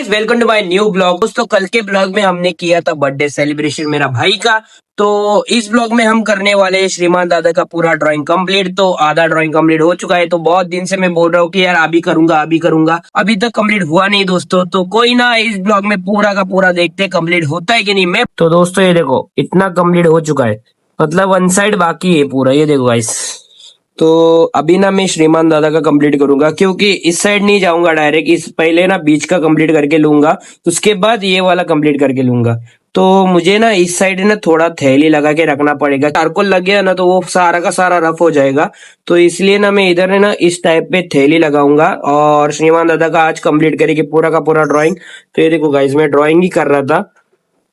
Guys, welcome to my new blog. दोस्तों, कल के ब्लॉग में हमने किया था बर्थडे सेलिब्रेशन मेरा भाई का। तो इस ब्लॉग में हम करने वाले हैं श्रीमान दादा का पूरा ड्राइंग कंप्लीट। तो आधा ड्राइंग कंप्लीट हो चुका है। तो बहुत दिन से मैं बोल रहा हूँ कि यार अभी करूंगा अभी करूंगा, अभी तक कंप्लीट हुआ नहीं दोस्तों। तो कोई ना, इस ब्लॉग में पूरा का पूरा देखते हैं कंप्लीट होता है कि नहीं। मैं तो दोस्तों ये देखो, इतना कंप्लीट हो चुका है, मतलब वन साइड बाकी है पूरा। ये देखो गाइस, तो अभी ना मैं श्रीमान दादा का कंप्लीट करूंगा, क्योंकि इस साइड नहीं जाऊंगा डायरेक्ट, इस पहले ना बीच का कंप्लीट करके लूंगा, उसके बाद ये वाला कंप्लीट करके लूंगा। तो मुझे ना इस साइड ना थोड़ा थैली लगा के रखना पड़ेगा, चारकोल लग गया ना तो वो सारा का सारा रफ हो जाएगा। तो इसलिए ना मैं इधर है ना इस टाइप पे थैली लगाऊंगा और श्रीमान दादा का आज कंप्लीट करेंगे पूरा का पूरा ड्राइंग। तो ये देखो गाइस, मैं ड्राइंग ही कर रहा था,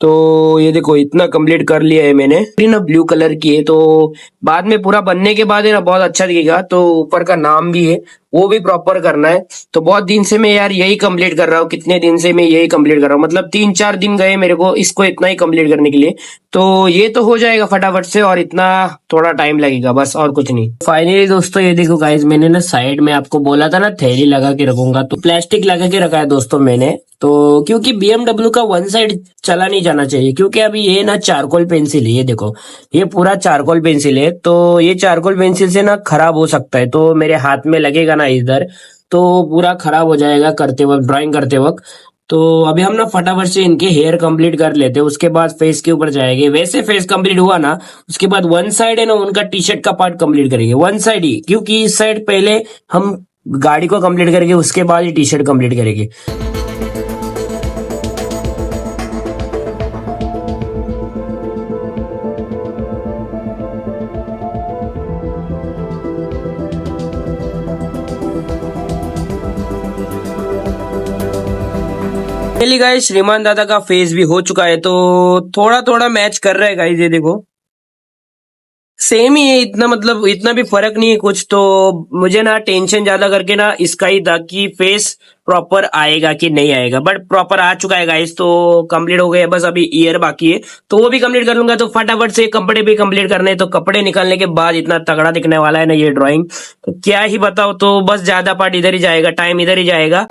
तो ये देखो इतना कंप्लीट कर लिया है मैंने। ये ना ब्लू कलर की है, तो बाद में पूरा बनने के बाद है ना बहुत अच्छा दिखेगा। तो ऊपर का नाम भी है, वो भी प्रॉपर करना है। तो बहुत दिन से मैं यार यही कंप्लीट कर रहा हूँ, कितने दिन से मैं यही कंप्लीट कर रहा हूँ, मतलब 3-4 दिन गए मेरे को इसको इतना ही कंप्लीट करने के लिए। तो ये तो हो जाएगा फटाफट से, और इतना थोड़ा टाइम लगेगा बस, और कुछ नहीं। फाइनली दोस्तों ये देखो गाइस, मैंने ना साइड में आपको बोला था ना थैली लगा के रखूंगा, तो प्लास्टिक लगा के रखा है दोस्तों मैंने। तो क्योंकि BMW का वन साइड चला नहीं जाना चाहिए, क्योंकि अभी ये ना चारकोल पेंसिल है, ये देखो ये पूरा चारकोल पेंसिल है। तो ये चारकोल पेंसिल से ना खराब हो सकता है, तो मेरे हाथ में लगेगा ना इधर, तो पूरा खराब हो जाएगा करते वक्त, ड्राइंग करते वक्त। तो अभी हम ना फटाफट से इनके हेयर कंप्लीट कर लेते हैं, उसके बाद फेस के ऊपर जाएंगे। वैसे फेस कंप्लीट हुआ ना, उसके बाद वन साइड है ना उनका टी शर्ट का पार्ट कंप्लीट करेंगे, वन साइड ही, क्योंकि इस साइड पहले हम गाड़ी को कंप्लीट करेंगे, उसके बाद ही टी शर्ट कंप्लीट करेंगे। चलिए गाइस, श्रीमान दादा का फेस भी हो चुका है, तो थोड़ा थोड़ा मैच कर रहा है गाइस, ये देखो सेम ही है, इतना मतलब इतना भी फर्क नहीं है कुछ। तो मुझे ना टेंशन ज्यादा करके ना इसका ही था कि फेस प्रॉपर आएगा कि नहीं आएगा, बट प्रॉपर आ चुका है गाइस। तो कंप्लीट हो गया, बस अभी ईयर बाकी है, तो वो भी कंप्लीट कर लूंगा। तो फटाफट से कपड़े भी कंप्लीट करने हैं, तो कपड़े निकालने के बाद इतना तगड़ा दिखने वाला है ना ये ड्राइंग, तो क्या ही बताओ। तो बस ज्यादा पार्ट इधर ही जाएगा, टाइम इधर ही जाएगा।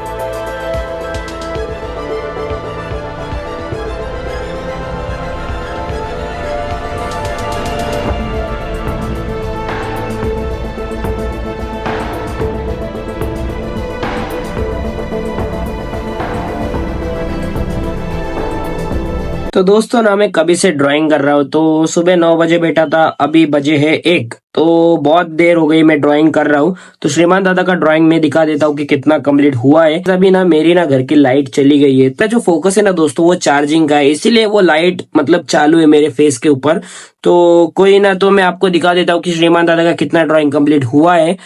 तो दोस्तों ना मैं कभी से ड्राइंग कर रहा हूँ, तो सुबह 9 बजे बैठा था, अभी बजे है 1, तो बहुत देर हो गई मैं ड्राइंग कर रहा हूँ। तो श्रीमान दादा का ड्राइंग में दिखा देता हूँ कि कितना कंप्लीट हुआ है। अभी ना मेरी ना घर की लाइट चली गई है, तो जो फोकस है ना दोस्तों वो चार्जिंग का है, इसीलिए वो लाइट मतलब चालू है मेरे फेस के ऊपर। तो कोई ना, तो मैं आपको दिखा देता हूँ कि श्रीमान दादा का कितना ड्राइंग कंप्लीट हुआ है।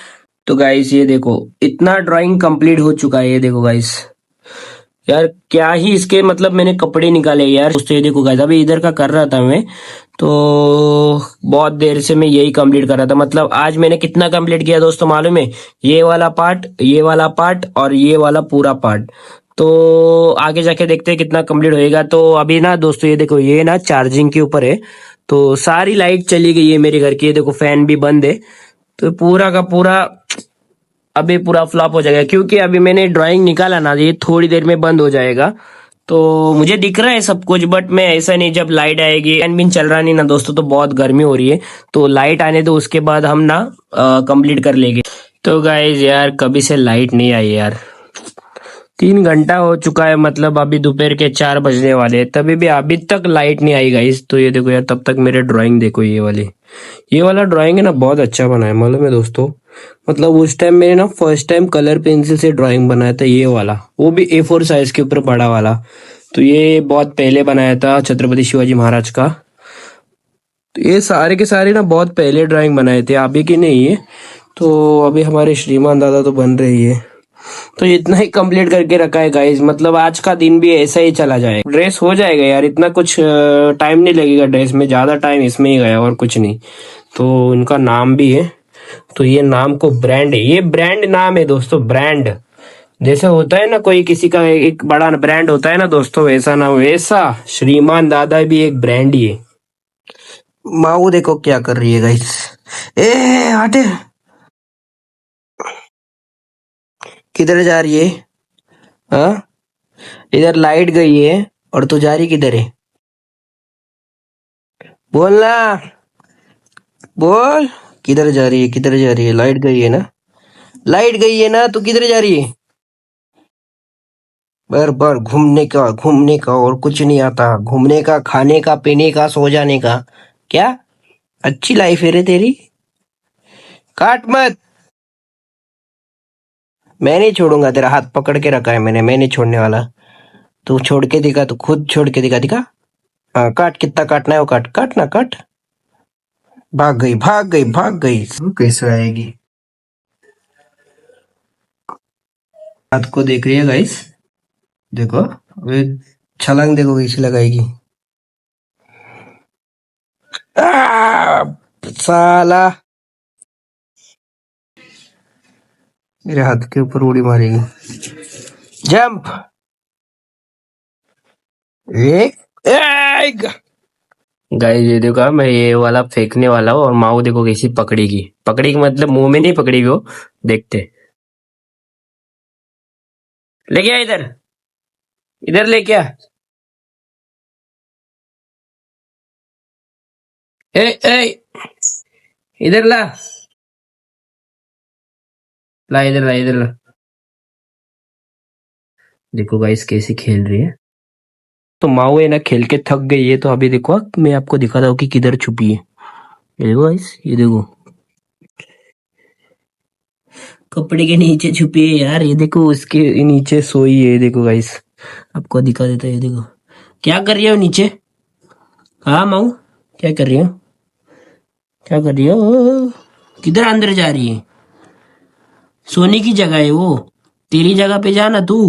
तो गाइस ये देखो, इतना ड्राइंग कंप्लीट हो चुका है, ये देखो गाइस। यार क्या ही इसके मतलब मैंने कपड़े निकाले यार, दोस्तों ये देखो गाइस, अभी इधर का कर रहा था मैं। तो बहुत देर से मैं यही कंप्लीट कर रहा था, मतलब आज मैंने कितना कंप्लीट किया दोस्तों मालूम है? ये वाला पार्ट, ये वाला पार्ट और ये वाला पूरा पार्ट। तो आगे जाके देखते हैं कितना कंप्लीट होएगा। तो अभी ना दोस्तों ये देखो, ये ना चार्जिंग के ऊपर है, तो सारी लाइट चली गई है मेरे घर की, ये देखो फैन भी बंद है। तो पूरा का पूरा अभी पूरा फ्लॉप हो जाएगा, क्योंकि अभी मैंने ड्राइंग निकाला ना, ये थोड़ी देर में बंद हो जाएगा। तो मुझे दिख रहा है सब कुछ, बट मैं ऐसा नहीं, जब लाइट आएगी, फैन भी चल रहा नहीं ना दोस्तों, तो बहुत गर्मी हो रही है। तो लाइट आने दो, उसके बाद हम ना कंप्लीट कर लेंगे। तो गाइज यार कभी से लाइट नहीं आई यार, 3 घंटा हो चुका है, मतलब अभी दोपहर के 4 बजने वाले हैं, तभी भी अभी तक लाइट नहीं आई गाइस। तो ये देखो यार, तब तक मेरे ड्राइंग देखो, ये वाला ड्राइंग है ना बहुत अच्छा बना है मालूम है दोस्तों। मतलब उस टाइम मैंने ना फर्स्ट टाइम कलर पेंसिल से ड्राइंग बनाया था, ये वाला, वो भी A4 साइज के ऊपर बड़ा वाला। तो ये बहुत पहले बनाया था छत्रपति शिवाजी महाराज का। तो ये सारे के सारे ना बहुत पहले ड्राइंग बनाए थे, अभी की नहीं है। तो अभी हमारे श्रीमान दादा तो बन रही है। तो इतना ही कंप्लीट करके रखा है गाइस, मतलब आज का दिन भी ऐसा ही चला जाए। ड्रेस हो जाएगा यार, इतना कुछ टाइम नहीं लगेगा ड्रेस में, ज्यादा टाइम इसमें ही गया और कुछ नहीं। तो इनका नाम भी है, तो ये नाम को ब्रांड है, ये ब्रांड नाम है दोस्तों, ब्रांड। जैसे होता है ना कोई किसी का एक बड़ा ब्रांड होता है ना दोस्तों, वैसा नाम, वैसा श्रीमान दादा भी एक ब्रांड ही है। माऊ देखो क्या कर रही है गाइस, ए हटे, किधर जा रही है? हाँ, इधर लाइट गई है और तू जा रही किधर है? बोलना, बोल। किधर जा रही है, किधर जा रही है? लाइट गई है ना, लाइट गई है ना, तू किधर जा रही है? बार बार घूमने का और कुछ नहीं आता। घूमने का, खाने का, पीने का, सो जाने का। क्या अच्छी लाइफ है रे तेरी। काट मत। मैं नहीं छोड़ूंगा, तेरा हाथ पकड़ के रखा है मैंने, मैं नहीं छोड़ने वाला। तू छोड़ के दिखा, तू खुद छोड़ के दिखा, दिखा। हाँ काट, कितना काटना है वो काट, काट ना काट। भाग गई, भाग गई, भाग गई। कैसे आएगी? हाथ को देख रही है गाइस, देखो अबे, छलांग देखो कैसी लगाएगी। आ, साला मेरे हाथ के ऊपर उड़ी मारेगी। जंप। एक, एक। गाइस ये देखो, मैं ये वाला फेंकने वाला हूँ और माऊ देखो कैसी पकड़ेगी। पकड़ेगी मतलब मुंह में नहीं पकड़ेगी वो, देखते। लेके आ इधर, इधर लेके आ। ए ए, इधर ला, ला इधर, ला इधर ला। देखो गाइस कैसे खेल रही है। तो माओ है ना, खेल के थक गई है, तो अभी देखो मैं आपको दिखाता हूँ कि किधर छुपी है। ये देखो गाइस, ये देखो कपड़े के नीचे छुपी है यार। ये देखो उसके नीचे सोई है, ये देखो गाइस, आपको दिखा देता है। ये देखो क्या कर रही हो नीचे। हाँ माऊ, क्या कर रही हो, क्या कर रही हो? किधर अंदर जा रही है? सोने की जगह है वो, तेरी जगह पे जाना तू।